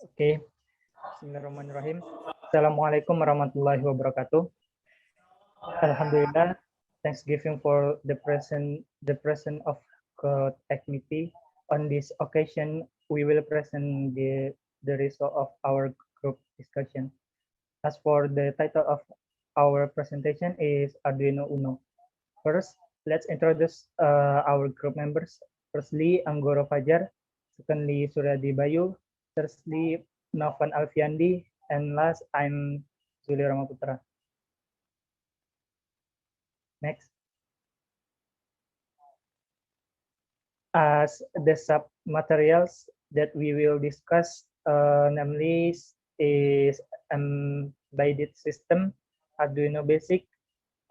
Oke, Bismillahirrahmanirrahim. Assalamualaikum warahmatullahi wabarakatuh. Alhamdulillah, Thanksgiving for the present of Tech committee. On this occasion, we will present the result of our group discussion. As for the title of our presentation is Arduino Uno. First, let's introduce our group members. Firstly, Anggoro Fajar. Secondly, Suryadi Bayu. Thirdly, Novan Alfiandi. And last, I'm Zuli Ramaputra. Next. As the sub-materials that we will discuss, namely is embedded system, Arduino Basic,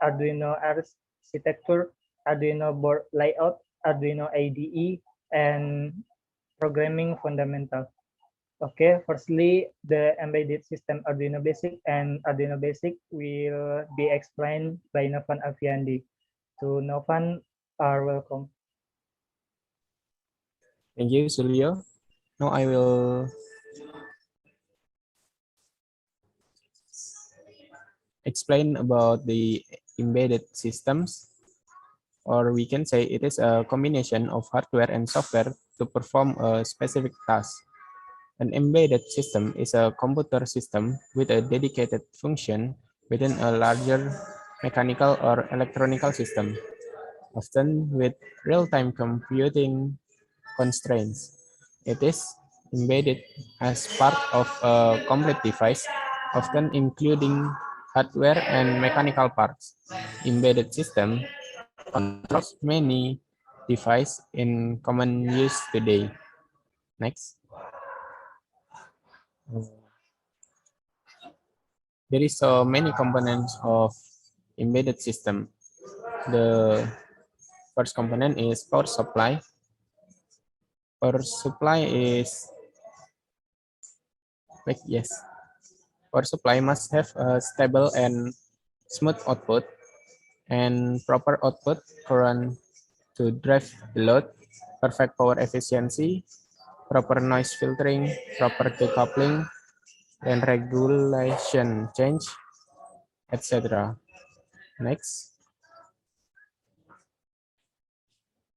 Arduino Architecture, Arduino board layout, Arduino IDE, and programming fundamental. Okay, firstly, the embedded system Arduino Basic and Arduino Basic will be explained by Novan Alfiandi. So Novan, are welcome. Thank you, Julio. Now I will explain about the embedded systems, or we can say it is a combination of hardware and software to perform a specific task. An embedded system is a computer system with a dedicated function within a larger mechanical or electronical system, often with real-time computing constraints. It is embedded as part of a complete device, often including hardware and mechanical parts. Embedded system controls many devices in common use today. Next. There is so many components of embedded system. The first component is power supply. Power supply is yes. Power supply must have a stable and smooth output and proper output current to drive the load, perfect power efficiency, proper noise filtering, proper decoupling, and regulation change, etc. Next.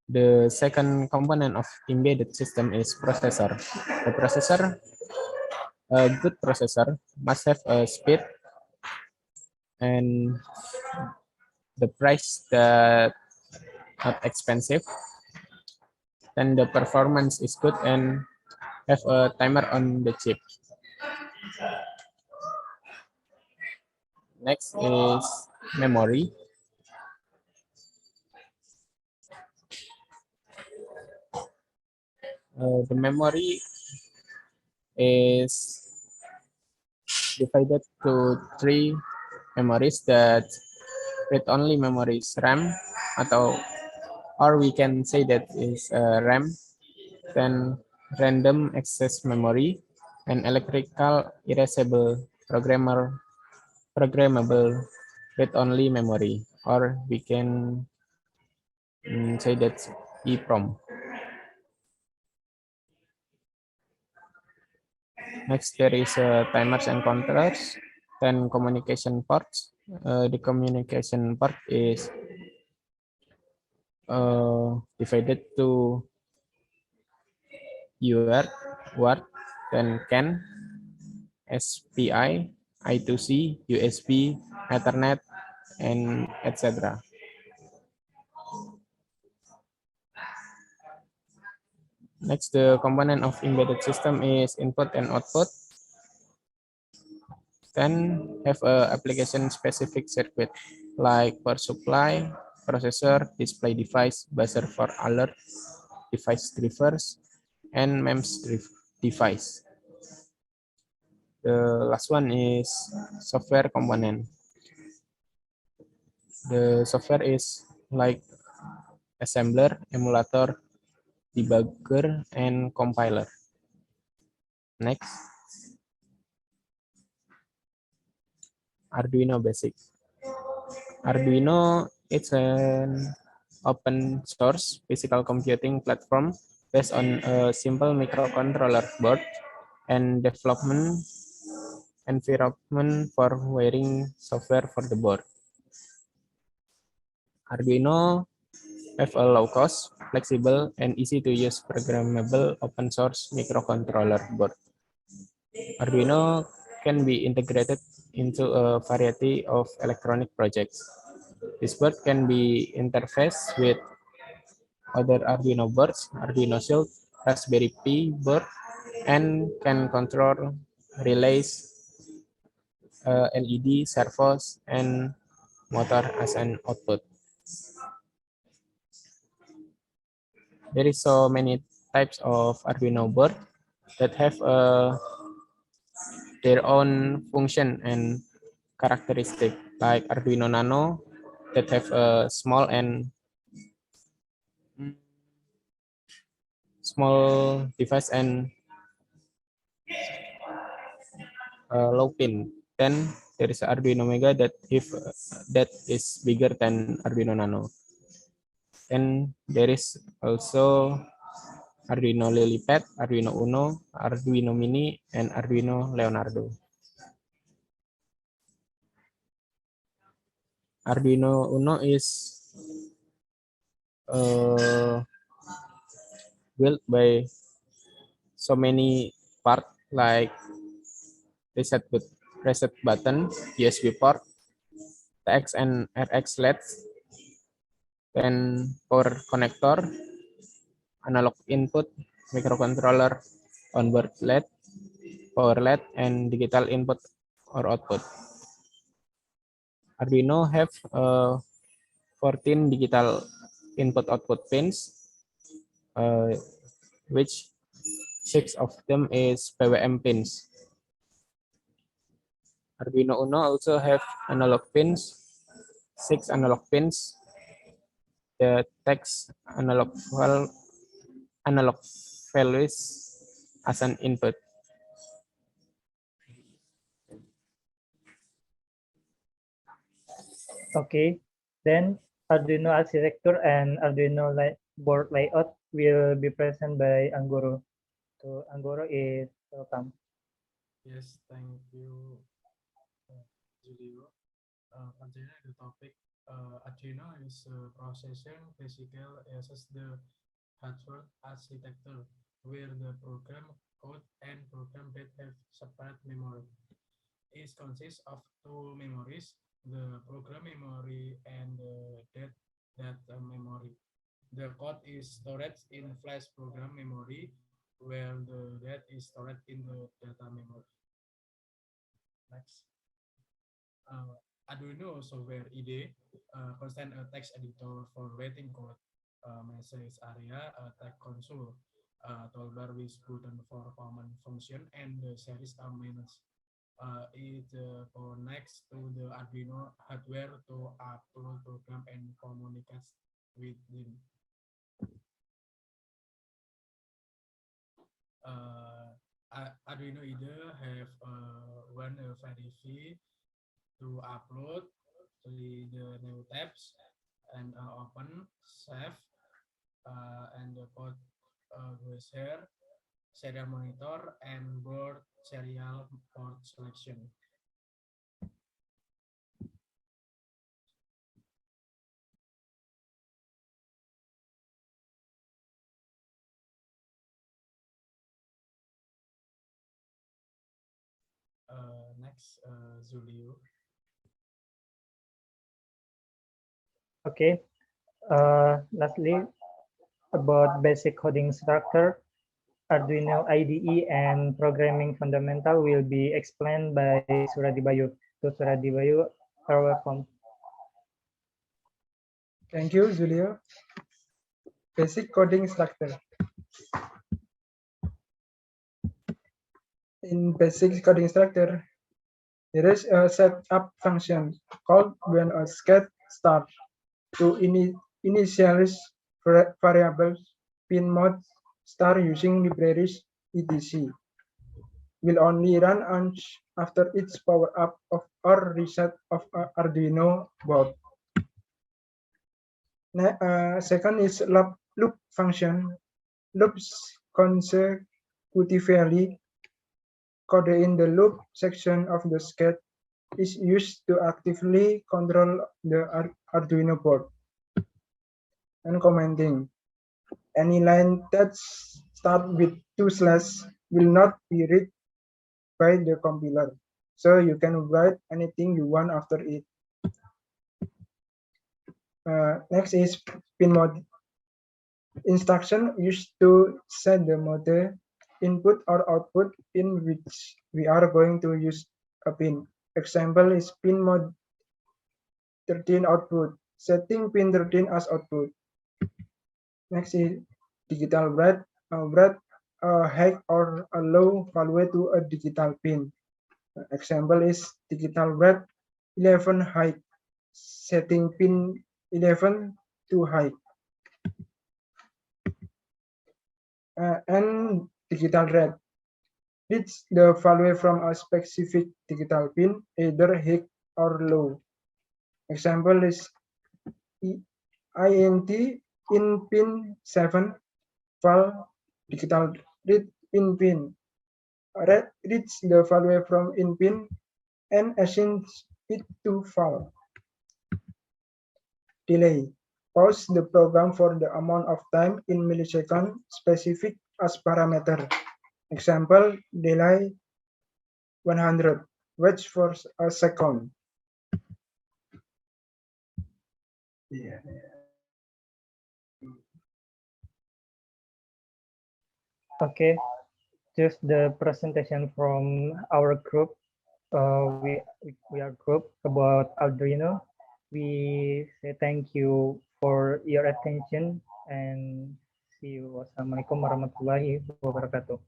The second component of embedded system is processor. The processor, a good processor, must have a speed and the price that not expensive. Then the performance is good and have a timer on the chip. Next is memory. The memory is divided to three memories that read-only memories RAM or we can say that is RAM, then random access memory, and electrical erasable programmable read-only memory, or we can say that's EEPROM. Next, there is timers and controllers, then communication ports. The communication port is divided to UART, WART, then CAN, SPI, I2C, USB, Ethernet, and etc. Next, the component of embedded system is input and output. Then have a application-specific circuit like power supply, processor, display device, buzzer for alert, device drivers, and MEMS device. The last one is software component. The software is like assembler, emulator, debugger, and compiler. Next. Arduino Basic. Arduino it's an open source physical computing platform based on a simple microcontroller board and development environment for wiring software for the board. Arduino have a low-cost, flexible, and easy-to-use programmable open-source microcontroller board. Arduino can be integrated into a variety of electronic projects. This board can be interfaced with other Arduino boards, Arduino Shield, Raspberry Pi board, and can control relays, LED, servos, and motor as an output. There is so many types of Arduino board that have their own function and characteristic, like Arduino Nano that have a small device and low pin. Then there is Arduino Mega that is bigger than Arduino Nano. And there is also Arduino Lilypad, Arduino Uno, Arduino Mini, and Arduino Leonardo. Arduino Uno is built by so many parts like reset button, USB port, TX and RX LEDs, then power connector, analog input, microcontroller, onboard LED, power LED, and digital input or output. Arduino have 14 digital input-output pins, which 6 of them is PWM pins. Arduino Uno also have analog pins, 6 analog pins. The text analog values as an input. Okay, then Arduino architecture and Arduino board layout will be present by Anggoro. So Anggoro is welcome. Yes, thank you, Julio. Concerning the topic, Arduino is processing basically uses the hardware architecture where the program code and program that have separate memory. It consists of two memories, the program memory and the data memory. The code is stored in flash program memory, where the data is stored in the data memory. Next. Arduino software IDE contain a text editor for writing code, message area, text console, toolbar with button for command function, and the series menus. It connects to the Arduino hardware to upload program and communicate with them. Arduino IDE have one variety to upload the new tabs and open, save, and the code share, serial monitor, and board serial port selection. Next, Julio. Okay. Lastly, about basic coding structure, Arduino IDE and programming fundamental will be explained by Suradi Bayu. So Suradi Bayu, are welcome. Thank you, Julio. Basic coding structure. In basic coding structure, there is a setup function called when a get start to initialize variables pin mode start using libraries etc. Will only run after each power up of or reset of Arduino board. Second is loop function. Loops consecutively code in the loop section of the SCAD is used to actively control the Arduino board. And commenting. Any line that starts with 2/ will not be read by the compiler. So you can write anything you want after it. Next is pin mode instruction used to set the mode input or output in which we are going to use a pin. Example is pin mode 13 output, setting pin 13 as output. Next is digital write, write a high or a low value to a digital pin. Example is digital write 11 high, setting pin 11 to high. And digital read reads the value from a specific digital pin, either high or low. Example is int in pin 7 val digital read in pin. Read reads the value from in pin and assigns it to val. Delay. Pause the program for the amount of time in milliseconds specific as parameter. Example, delay 100. Wait for a second. Yeah. Okay, just the presentation from our group. We are group about Arduino. We say thank you for your attention and see you. Wassalamualaikum warahmatullahi wabarakatuh.